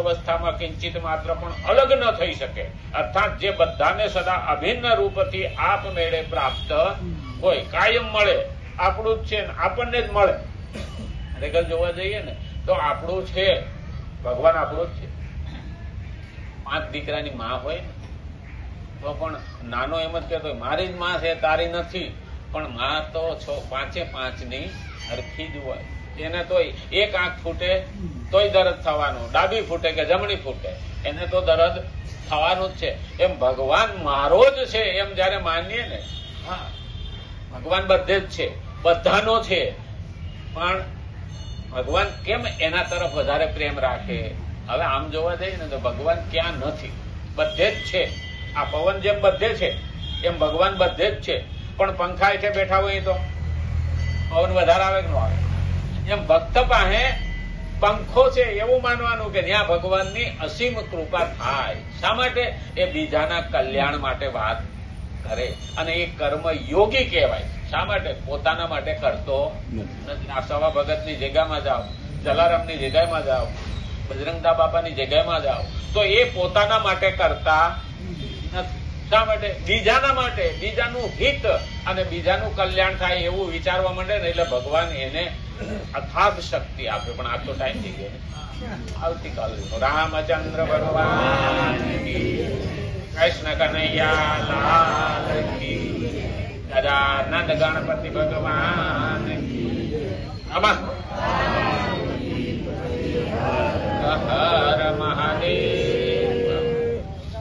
અવસ્થામાં કિંચિત માત્ર પણ અલગ ન થઈ શકે, અર્થાત જે બધાને સદા અભિન્ન રૂપથી આપમેળે પ્રાપ્ત હોય, કાયમ મળે, આપણું જ છે ને આપણને જ મળે. ખરેખર જોવા જઈએ ને તો આપણું છે, ભગવાન આપણું જ છે. 5 દીકરાની માં હોય ને તો પણ નાનો એમ જ કહેતો હોય મારી જ માં છે, તારી નથી. પણ માં તો 5-5ની હરખી જ હોય. એને તોય એક આંખ ફૂટે તોય દર્દ થવાનું, ડાબી ફૂટે કે જમણી ફૂટે એને તો દર્દ થવાનું જ છે. એમ ભગવાન મારો જ છે એમ જયારે માનીએ ને, હા ભગવાન બધે જ છે, બધાનો છે, પણ ભગવાન કેમ એના તરફ વધારે પ્રેમ રાખે? હવે આમ જોવા જઈએ ને તો ભગવાન ક્યાં નથી, બધે જ છે. આ પવન જેમ બધે છે એમ ભગવાન બધે જ છે. પણ પંખા હેઠે બેઠા હોય તો પવન વધારે આવે કે ન આવે? એમ ભક્ત પાસે પંખો છે એવું માનવાનું કે ત્યાં ભગવાનની અસીમ કૃપા થાય. શા માટે? એ બીજાના કલ્યાણ માટે વાત કરે અને એ કર્મ યોગી કહેવાય. શા માટે? પોતાના માટે કરતો નથી. આ સવા ભગતની જગ્યામાં જાઓ, જલારામની જગ્યામાં જાઓ, બજરંગદા બાપાની જગ્યામાં જાઓ તો એ પોતાના માટે કરતા નથી. શા માટે? બીજાના માટે, બીજાનું હિત અને બીજાનું કલ્યાણ થાય એવું વિચારવા માંડે ને એટલે ભગવાન એને અથાગ શક્તિ આપે. પણ આ તો ટાઈમ થઈ ગયો ને, આવતીકાલે રામચંદ્ર ભગવાન કૃષ્ણ કનૈયા લાલ કી, ગજાનંદ ગણપતિ ભગવાન કી. આમાં